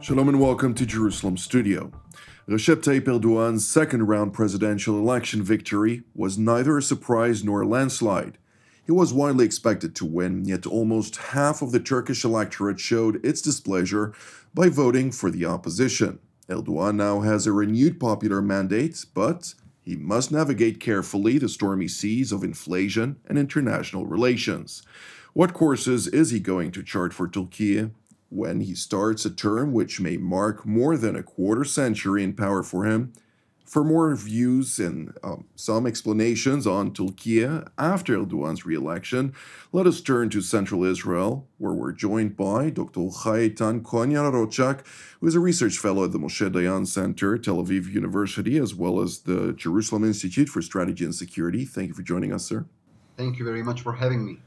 Shalom and welcome to Jerusalem Studio. Recep Tayyip Erdogan's second-round presidential election victory was neither a surprise nor a landslide. He was widely expected to win, yet almost half of the Turkish electorate showed its displeasure by voting for the opposition. Erdogan now has a renewed popular mandate, but he must navigate carefully the stormy seas of inflation and international relations. What courses is he going to chart for Türkiye when he starts a term which may mark more than a quarter century in power for him? For more views and some explanations on Türkiye after Erdogan's re-election, let us turn to Central Israel, where we're joined by Dr. Eitan Cohen Yanarocak, who is a research fellow at the Moshe Dayan Center, Tel Aviv University, as well as the Jerusalem Institute for Strategy and Security. Thank you for joining us, sir. Thank you very much for having me.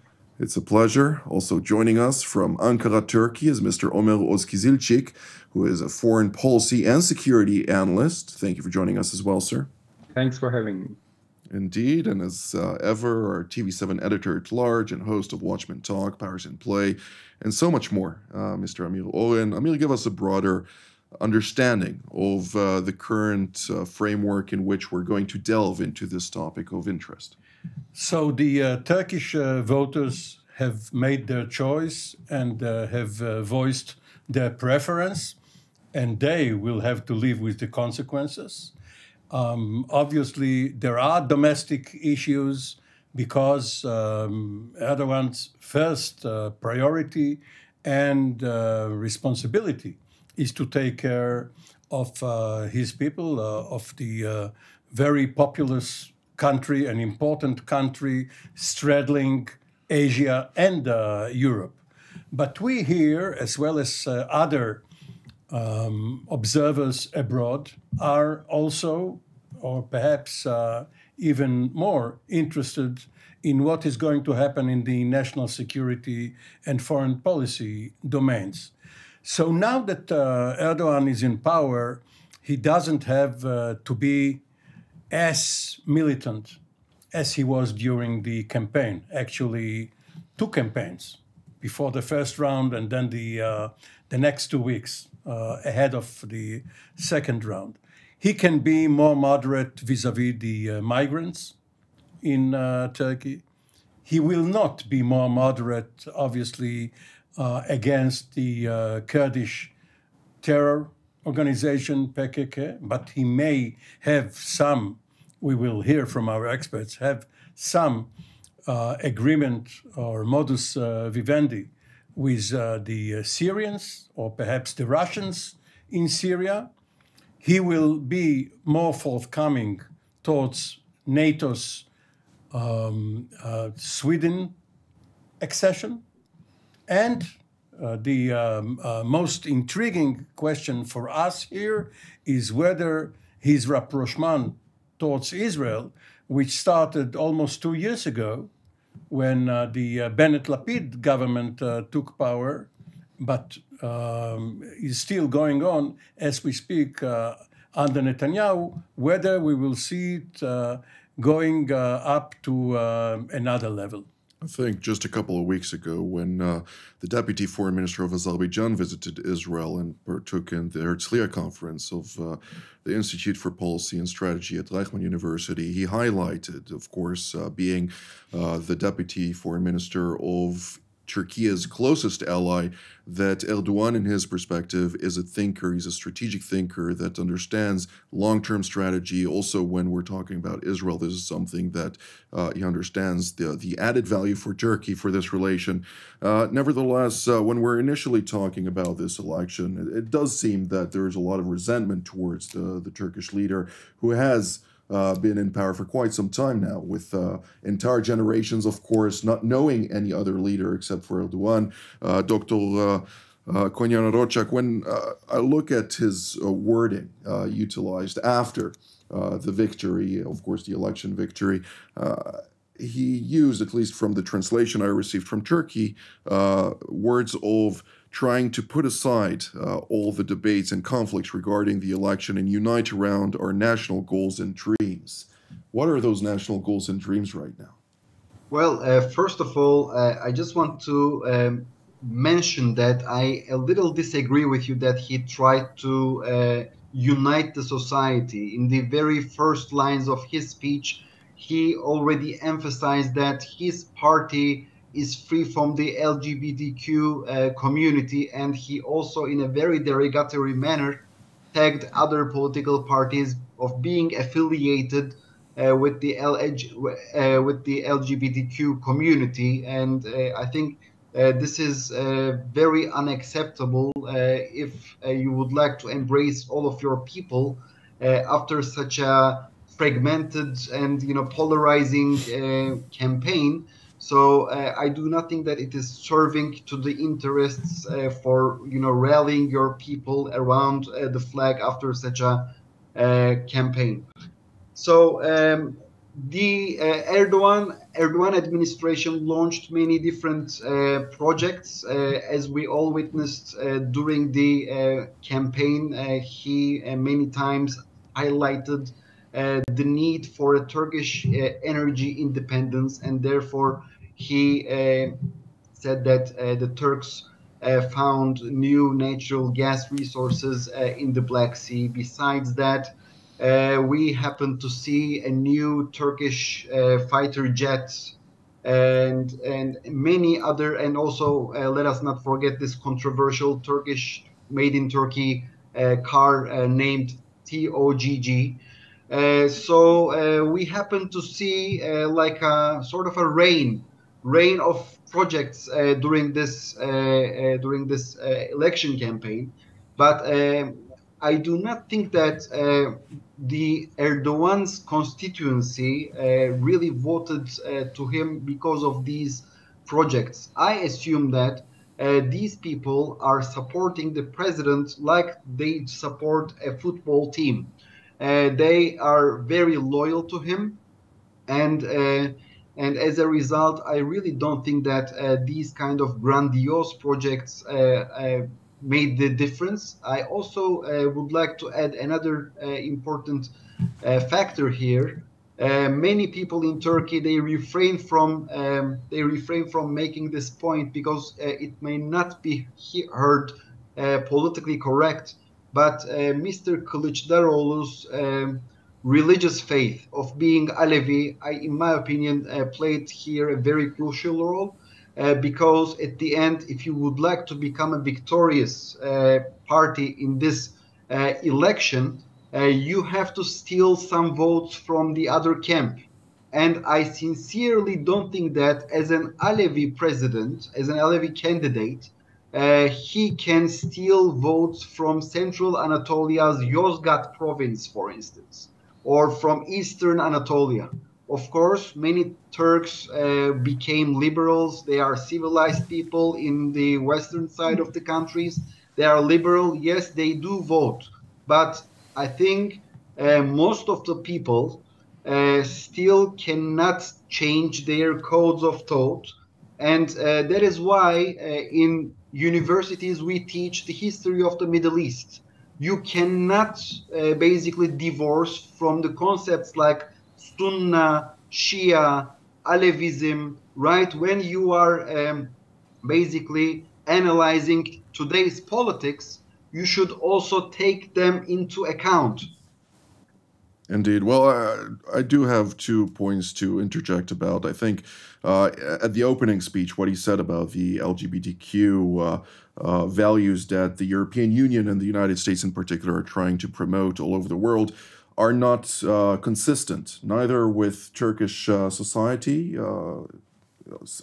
It's a pleasure. Also joining us from Ankara, Turkey is Mr. Omer Ozkizilcik, who is a foreign policy and security analyst. Thank you for joining us as well, sir. Thanks for having me. Indeed, and as ever, our TV7 editor-at-large and host of Watchmen Talk, Powers in Play, and so much more, Mr. Amir Oren. Amir, give us a broader understanding of the current framework in which we're going to delve into this topic of interest. So the Turkish voters have made their choice and have voiced their preference, and they will have to live with the consequences. Obviously, there are domestic issues because Erdogan's first priority and responsibility is to take care of his people, of the very populous country, an important country straddling Asia and Europe. But we here, as well as other observers abroad, are also, or perhaps even more interested in what is going to happen in the national security and foreign policy domains. So now that Erdogan is in power, he doesn't have to be as militant as he was during the campaign. Actually, two campaigns, before the first round and then the next 2 weeks ahead of the second round. He can be more moderate vis-a-vis the migrants in Turkey. He will not be more moderate, obviously, against the Kurdish terror organization PKK, but he may have some, we will hear from our experts, have some agreement or modus vivendi with the Syrians or perhaps the Russians in Syria. He will be more forthcoming towards NATO's Sweden accession. And the most intriguing question for us here is whether his rapprochement towards Israel, which started almost 2 years ago when the Bennett-Lapid government took power, but is still going on as we speak under Netanyahu, whether we will see it going up to another level. I think just a couple of weeks ago when the Deputy Foreign Minister of Azerbaijan visited Israel and partook in the Herzliya conference of the Institute for Policy and Strategy at Reichman University, he highlighted, of course, being the Deputy Foreign Minister of Türkiye's closest ally, that Erdogan, in his perspective, is a thinker. He's a strategic thinker that understands long-term strategy. Also, when we're talking about Israel, this is something that he understands the added value for Turkey for this relation. Nevertheless, when we're initially talking about this election, it does seem that there is a lot of resentment towards the Turkish leader, who has been in power for quite some time now, with entire generations, of course, not knowing any other leader except for Erdogan. Dr. Cohen Yanarocak, when I look at his wording utilized after the victory, of course, the election victory, he used, at least from the translation I received from Turkey, words of trying to put aside all the debates and conflicts regarding the election and unite around our national goals and dreams. What are those national goals and dreams right now? Well, first of all, I just want to mention that I a little disagree with you that he tried to unite the society. In the very first lines of his speech, he already emphasized that his party is free from the LGBTQ community, and he also, in a very derogatory manner, tagged other political parties of being affiliated with the with the LGBTQ community, and I think this is very unacceptable if you would like to embrace all of your people after such a fragmented and polarizing campaign. So I do not think that it is serving to the interests for rallying your people around the flag after such a campaign. So the Erdogan administration launched many different projects, as we all witnessed during the campaign. He many times highlighted the need for a Turkish energy independence, and therefore he said that the Turks found new natural gas resources in the Black Sea. Besides that, we happen to see a new Turkish fighter jets and many other, and also let us not forget this controversial Turkish made in Turkey car named TOGG. So we happen to see like a sort of a rain of projects during this election campaign, but I do not think that the Erdogan's constituency really voted to him because of these projects. I assume that these people are supporting the president like they support a football team. They are very loyal to him, and as a result, I really don't think that these kind of grandiose projects made the difference. I also would like to add another important factor here. Many people in Turkey they refrain from making this point because it may not be heard politically correct. But Mr. Kılıçdaroğlu's religious faith of being Alevi, in my opinion, played here a very crucial role. Because at the end, if you would like to become a victorious party in this election, you have to steal some votes from the other camp. And I sincerely don't think that as an Alevi president, as an Alevi candidate, he can steal votes from central Anatolia's Yozgat province, for instance, or from eastern Anatolia. Of course, many Turks became liberals. They are civilized people in the western side of the countries. They are liberal. Yes, they do vote. But I think most of the people still cannot change their codes of thought. And that is why in universities we teach the history of the Middle East. You cannot basically divorce from the concepts like Sunna, Shia, Alevism, right? When you are basically analyzing today's politics, you should also take them into account. Indeed. Well, I do have 2 points to interject about. I think at the opening speech, what he said about the LGBTQ values that the European Union and the United States in particular are trying to promote all over the world are not consistent, neither with Turkish society,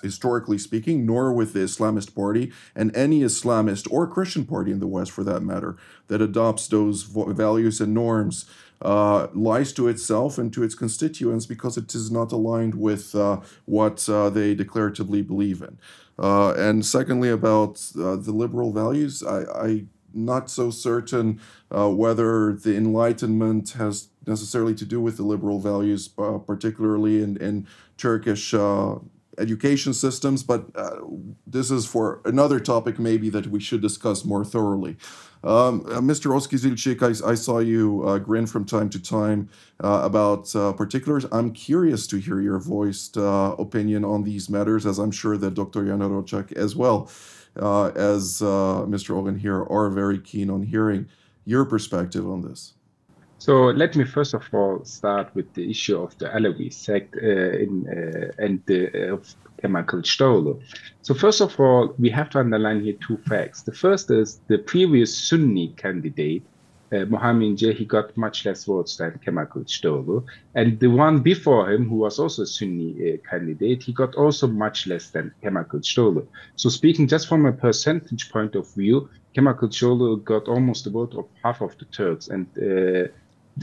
historically speaking, nor with the Islamist party and any Islamist or Christian party in the West, for that matter, that adopts those values and norms. Lies to itself and to its constituents because it is not aligned with what they declaratively believe in. And secondly, about the liberal values, I'm not so certain whether the Enlightenment has necessarily to do with the liberal values, particularly in Turkish education systems, but this is for another topic maybe that we should discuss more thoroughly. Mr. Ozkizilcik, I saw you grin from time to time about particulars. I'm curious to hear your voiced opinion on these matters, as I'm sure that Dr. Yanarocak as well. as Mr. Oren here are very keen on hearing your perspective on this. So let me first of all start with the issue of the Alawi sect and of Kemal Kılıçdaroğlu. So first of all, we have to underline here two facts. The first is the previous Sunni candidate, Muhammed Ince, he got much less votes than Kemal Kılıçdaroğlu. And the one before him, who was also a Sunni candidate, he got also much less than Kemal Kılıçdaroğlu. So speaking just from a percentage point of view, Kemal Kılıçdaroğlu got almost the vote of half of the Turks. And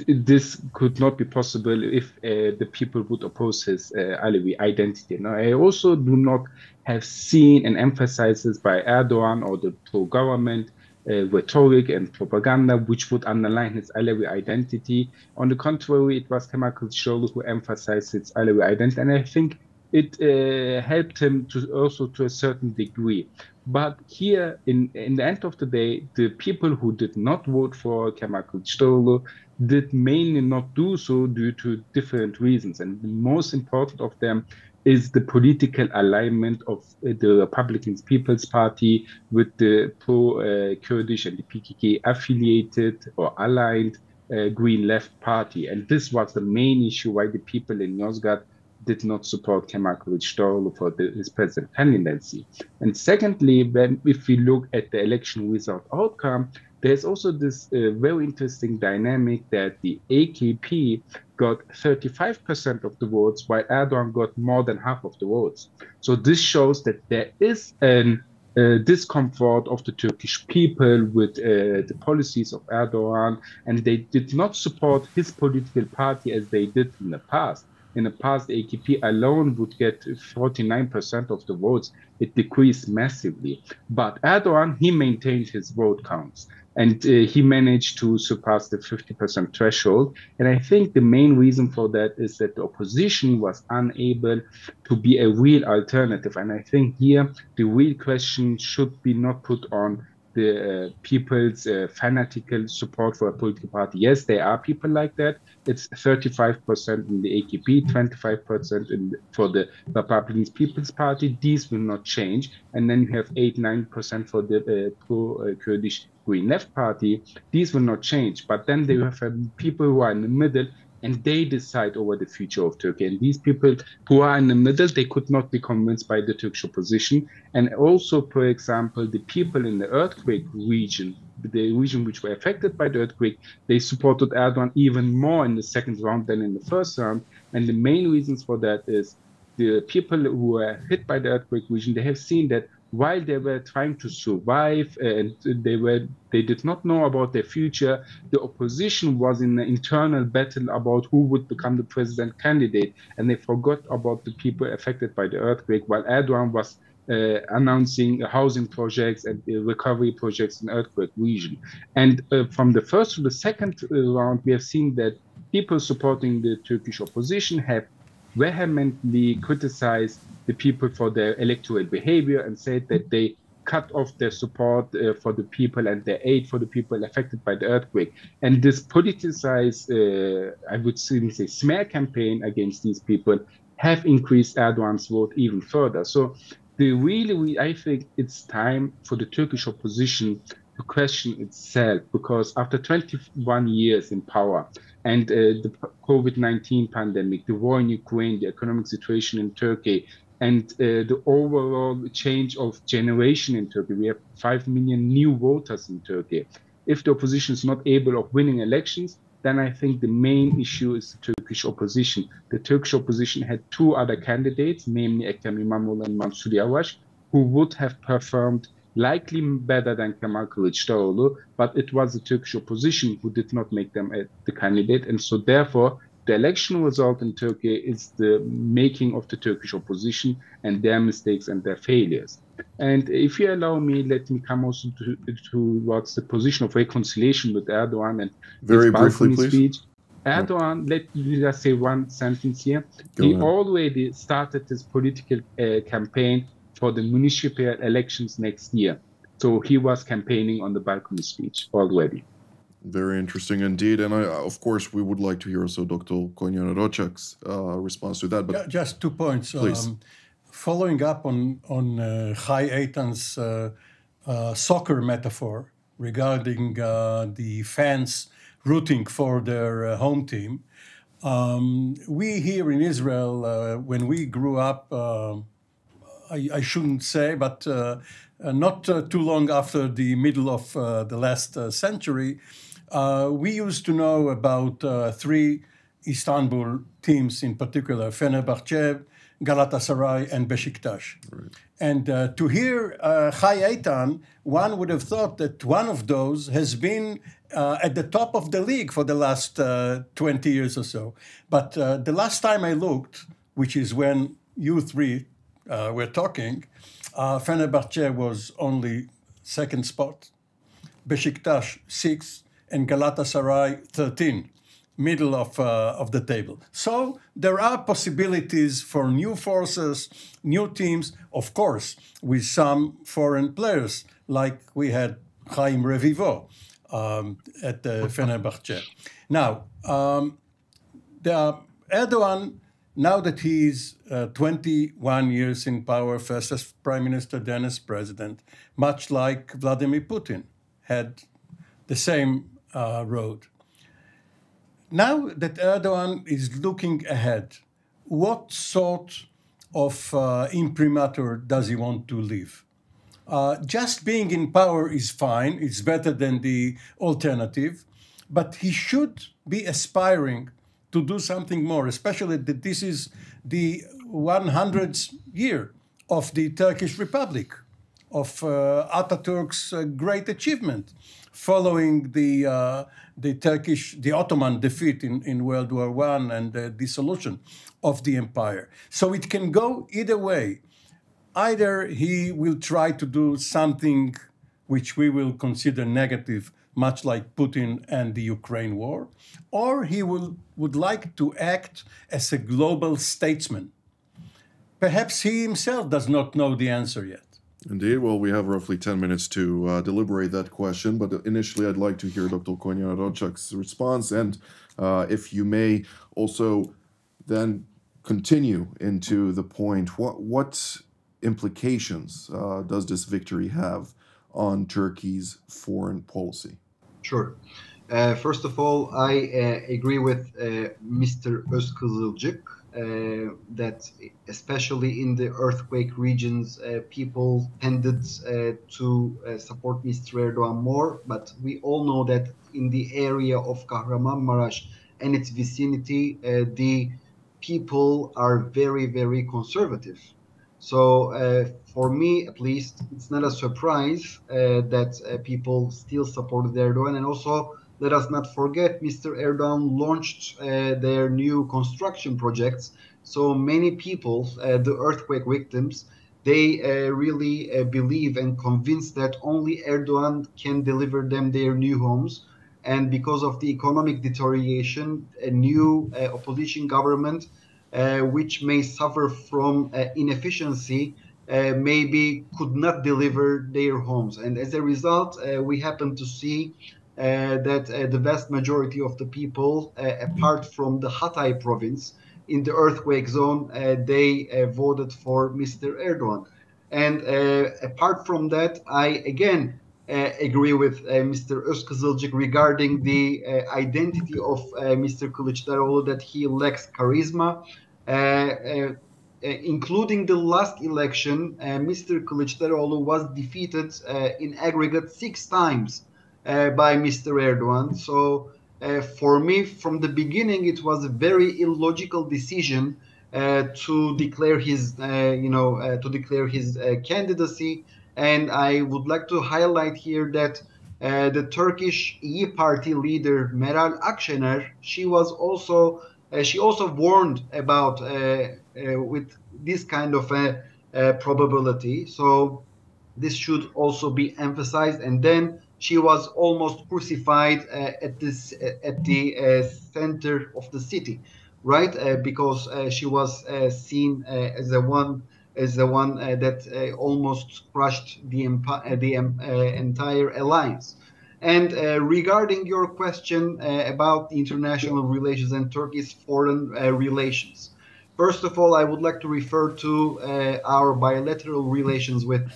this could not be possible if the people would oppose his Alevi identity. Now, I also do not have seen an emphasis by Erdogan or the pro-government rhetoric and propaganda which would underline his Alevi identity. On the contrary, it was Kemal Kılıçdaroğlu who emphasized his Alevi identity, and I think it helped him to also to a certain degree. But here, in the end of the day, the people who did not vote for Kemal Kılıçdaroğlu did mainly not do so due to different reasons. And the most important of them is the political alignment of the Republican People's Party with the pro-Kurdish and the PKK affiliated or aligned Green Left Party. And this was the main issue why the people in Yozgat did not support Kemal Kılıçdaroğlu for his president candidacy. And secondly, if we look at the election result outcome, there's also this very interesting dynamic that the AKP got 35% of the votes, while Erdogan got more than half of the votes. So this shows that there is an discomfort of the Turkish people with the policies of Erdogan, and they did not support his political party as they did in the past. In the past, the AKP alone would get 49% of the votes. It decreased massively. But Erdogan, he maintained his vote counts, and he managed to surpass the 50% threshold. And I think the main reason for that is that the opposition was unable to be a real alternative. And I think here the real question should be not put on the people's fanatical support for a political party. Yes, there are people like that. It's 35% in the AKP, 25% for the Republican People's Party. These will not change. And then you have 8-9% for the pro-Kurdish Green Left Party. These will not change. But then they have people who are in the middle, and they decide over the future of Turkey. And these people who are in the middle, they could not be convinced by the Turkish opposition. And also, for example, the people in the earthquake region, the region which were affected by the earthquake, they supported Erdogan even more in the second round than in the first round. And the main reasons for that is the people who were hit by the earthquake region, they have seen that while they were trying to survive and they did not know about their future, the opposition was in an internal battle about who would become the president candidate, and they forgot about the people affected by the earthquake, while Erdogan was announcing housing projects and recovery projects in earthquake region. And from the first to the second round, we have seen that people supporting the Turkish opposition have vehemently criticized the people for their electoral behavior and said that they cut off their support for the people and their aid for the people affected by the earthquake. And this politicized, I would say, smear campaign against these people have increased Erdogan's vote even further. So I think it's time for the Turkish opposition to question itself, because after 21 years in power and the COVID-19 pandemic, the war in Ukraine, the economic situation in Turkey, and the overall change of generation in Turkey, we have 5 million new voters in Turkey. If the opposition is not able of winning elections, then I think the main issue is the Turkish opposition. The Turkish opposition had two other candidates, namely Ekrem İmamoğlu and Mansur Yavaş, who would have performed likely better than Kemal Kılıçdaroğlu, but it was the Turkish opposition who did not make them the candidate. And so therefore, the election result in Turkey is the making of the Turkish opposition and their mistakes and their failures. And if you allow me, let me come also towards the position of reconciliation with Erdogan and very his briefly, please. Speech. Erdogan, let me just say one sentence here. He already started his political campaign for the municipal elections next year. So he was campaigning on the balcony speech already. Very interesting indeed. And of course, we would like to hear also Dr. Yanarocak's response to that. But just 2 points. Please. following up on Chai Eitan's soccer metaphor regarding the fans rooting for their home team, we here in Israel, when we grew up, I shouldn't say, but not too long after the middle of the last century, we used to know about three Istanbul teams in particular, Fenerbahce, Galatasaray, and Beşiktaş. Right. And to hear Chai Eitan, one would have thought that one of those has been at the top of the league for the last 20 years or so. But the last time I looked, which is when you three were talking, Fenerbahce was only second spot, Beşiktaş 6th, and Galatasaray 13, middle of the table. So there are possibilities for new forces, new teams, of course, with some foreign players, like we had Chaim Revivo at Fenerbahce. Now, Erdogan, now that he's 21 years in power, first as prime minister, then as president, much like Vladimir Putin, had the same road. Now that Erdogan is looking ahead, what sort of imprimatur does he want to leave? Just being in power is fine, it's better than the alternative, but he should be aspiring to do something more, especially that this is the 100th year of the Turkish Republic, of Atatürk's great achievement, following the Ottoman defeat in World War I and the dissolution of the empire. So it can go either way. Either he will try to do something which we will consider negative, much like Putin and the Ukraine war, or he would like to act as a global statesman. Perhaps he himself does not know the answer yet. Indeed. Well, we have roughly 10 minutes to deliberate that question, but initially I'd like to hear Dr. Cohen Yanarocak's response, and if you may also then continue into the point, what implications does this victory have on Turkey's foreign policy? Sure. First of all, I agree with Mr. Ozkizilcik that especially in the earthquake regions, people tended to support Mr. Erdogan more. But we all know that in the area of Kahramanmaraş and its vicinity, the people are very, very conservative. So for me, at least, it's not a surprise that people still supported Erdogan. And also, let us not forget, Mr. Erdogan launched their new construction projects. So many people, the earthquake victims, they really believe and convinced that only Erdogan can deliver them their new homes. And because of the economic deterioration, a new opposition government, which may suffer from inefficiency, maybe could not deliver their homes. And as a result, we happen to see that the vast majority of the people, apart from the Hatay province in the earthquake zone, they voted for Mr. Erdogan. And apart from that, I again agree with Mr. Ozkizilcik regarding the identity of Mr. Kılıçdaroğlu, that he lacks charisma. Including the last election, Mr. Kılıçdaroğlu was defeated in aggregate 6 times by Mr. Erdogan. So for me, from the beginning, it was a very illogical decision to declare his, candidacy. And I would like to highlight here that the Turkish İYİ Party leader Meral Akşener, she also warned about with this kind of probability. So this should also be emphasized. And then she was almost crucified at the center of the city, right? Because she was seen as the one that almost crushed the entire alliance. And regarding your question about the international relations and Turkey's foreign relations, First of all, I would like to refer to our bilateral relations with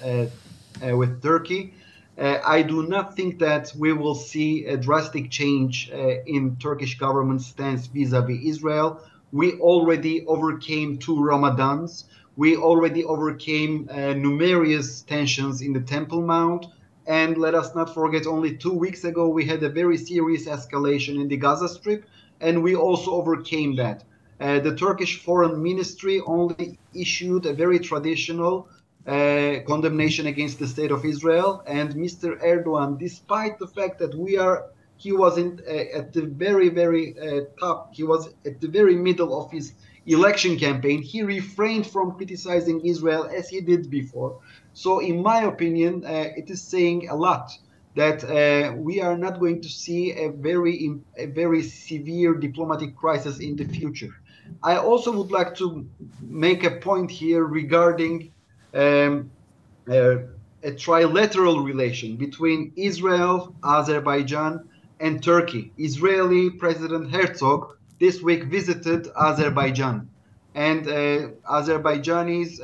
Turkey. I do not think that we will see a drastic change in Turkish government stance vis-a-vis Israel. We already overcame 2 Ramadans. We already overcame numerous tensions in the Temple Mount. And let us not forget, only 2 weeks ago, we had a very serious escalation in the Gaza Strip, and we also overcame that. The Turkish Foreign Ministry only issued a very traditional condemnation against the state of Israel. And Mr. Erdogan, despite the fact that he was at the very top, he was at the very middle of his election campaign, he refrained from criticizing Israel as he did before. So in my opinion, it is saying a lot that we are not going to see a very severe diplomatic crisis in the future. I also would like to make a point here regarding a trilateral relation between Israel, Azerbaijan, and Turkey. Israeli President Herzog this week visited Azerbaijan, and Azerbaijanis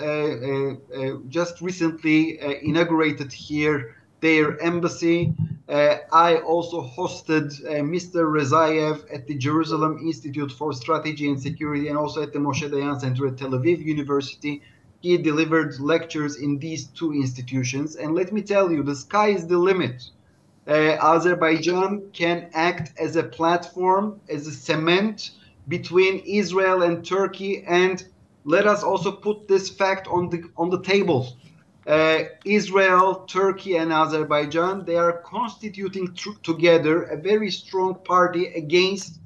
just recently inaugurated here their embassy. I also hosted Mr. Rezaev at the Jerusalem Institute for Strategy and Security, and also at the Moshe Dayan Center at Tel Aviv University. He delivered lectures in these 2 institutions, and let me tell you, the sky is the limit. Azerbaijan can act as a platform, as a cement between Israel and Turkey. And let us also put this fact on the table. Israel, Turkey, and Azerbaijan, they are constituting together a very strong party against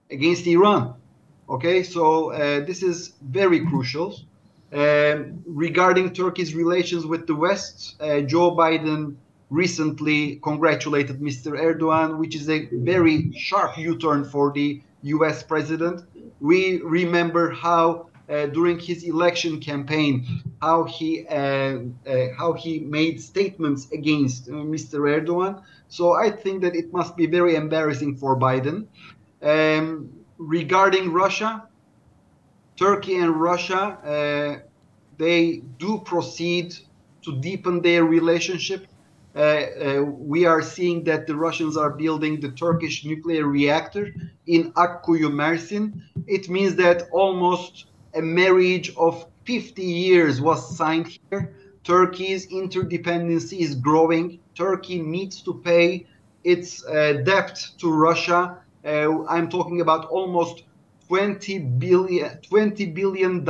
Iran. Okay, so this is very crucial. Regarding Turkey's relations with the West, Joe Biden recently congratulated Mr. Erdogan, which is a very sharp U-turn for the US president. We remember how during his election campaign, how he made statements against Mr. Erdogan. So I think that it must be very embarrassing for Biden. Regarding Russia, Turkey and Russia, they do proceed to deepen their relationship. We are seeing that the Russians are building the Turkish nuclear reactor in Akkuyu, Mersin. It means that almost a marriage of 50 years was signed here. Turkey's interdependency is growing. Turkey needs to pay its debt to Russia. I'm talking about almost $20 billion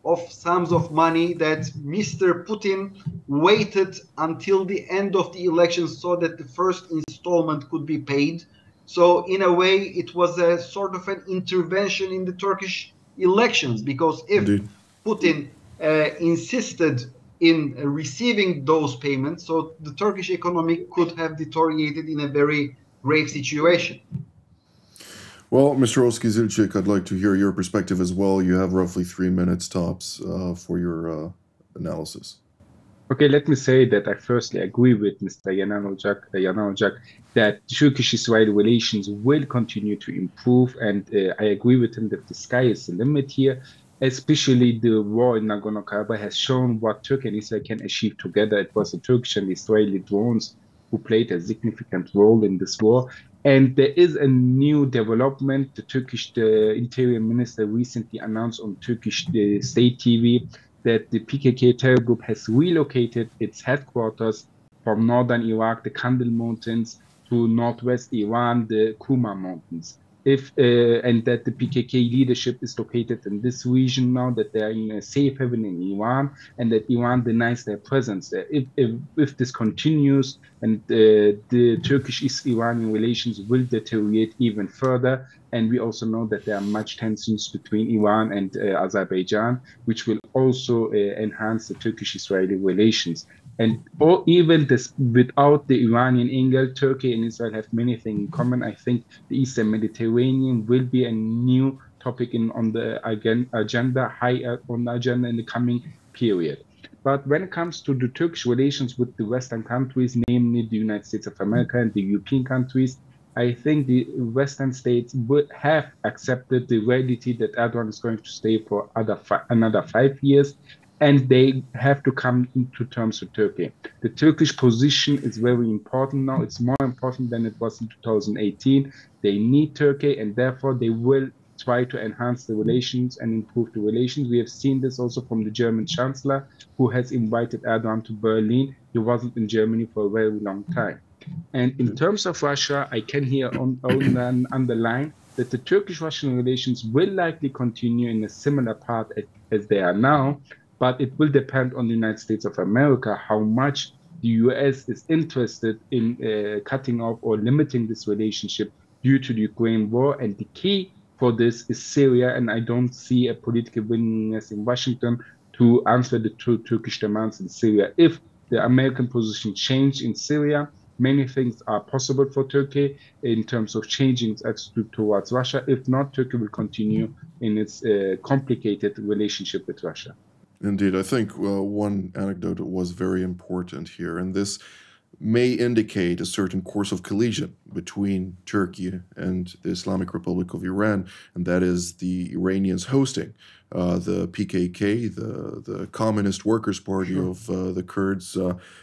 of sums of money that Mr. Putin waited until the end of the election so that the first installment could be paid. So in a way, it was a sort of an intervention in the Turkish elections, because if Indeed. Putin insisted in receiving those payments, so the Turkish economy could have deteriorated in a very grave situation. Well, Mr. Ozkizilcik, I'd like to hear your perspective as well. You have roughly 3 minutes tops for your analysis. Okay, let me say that I firstly agree with Mr. Yanarocak that Turkish-Israeli relations will continue to improve, and I agree with him that the sky is the limit here. Especially the war in Nagorno-Karabakh has shown what Turkey and Israel can achieve together. It was the Turkish and Israeli drones who played a significant role in this war. And there is a new development. The Interior Minister recently announced on Turkish state TV that the PKK terror group has relocated its headquarters from northern Iraq, the Kandil Mountains, to northwest Iran, the Kuma Mountains. And that the PKK leadership is located in this region now, that they are in a safe haven in Iran, and that Iran denies their presence there. If this continues, and the Turkish-Iranian relations will deteriorate even further, and we also know that there are much tensions between Iran and Azerbaijan, which will also enhance the Turkish-Israeli relations. And even this, without the Iranian angle, Turkey and Israel have many things in common. I think the Eastern Mediterranean will be a new topic on the agenda, high on the agenda in the coming period. But when it comes to the Turkish relations with the Western countries, namely the United States of America and the European countries, I think the Western states would have accepted the reality that Erdogan is going to stay for another 5 years, and they have to come into terms with Turkey. The Turkish position is very important now. It's more important than it was in 2018. They need Turkey, and therefore they will try to enhance the relations and improve the relations. We have seen this also from the German Chancellor, who has invited Erdogan to Berlin. He wasn't in Germany for a very long time. And in terms of Russia, I can here underline that the Turkish-Russian relations will likely continue in a similar path as they are now, but it will depend on the United States of America how much the US is interested in cutting off or limiting this relationship due to the Ukraine war. And the key for this is Syria, and I don't see a political willingness in Washington to answer the Turkish demands in Syria. If the American position changed in Syria, many things are possible for Turkey in terms of changing its attitude towards Russia. If not, Turkey will continue in its complicated relationship with Russia. Indeed. I think one anecdote was very important here, and this may indicate a certain course of collision between Turkey and the Islamic Republic of Iran, and that is the Iranians hosting the PKK, the Communist Workers' Party of the Kurds,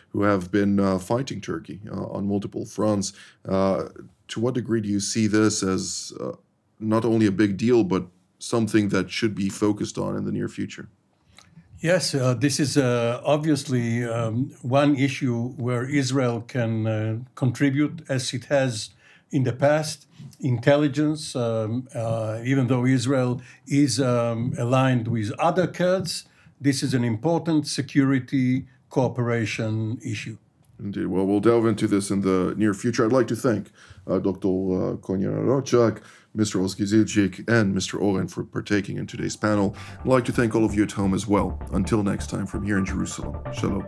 who have been fighting Turkey on multiple fronts. To what degree do you see this as not only a big deal, but something that should be focused on in the near future? Yes, this is obviously one issue where Israel can contribute, as it has in the past. Intelligence, even though Israel is aligned with other Kurds, this is an important security cooperation issue. Indeed. Well, we'll delve into this in the near future. I'd like to thank Dr. Cohen Yanarocak, Mr. Ozkizilcik, and Mr. Oren for partaking in today's panel. I'd like to thank all of you at home as well. Until next time, from here in Jerusalem, Shalom.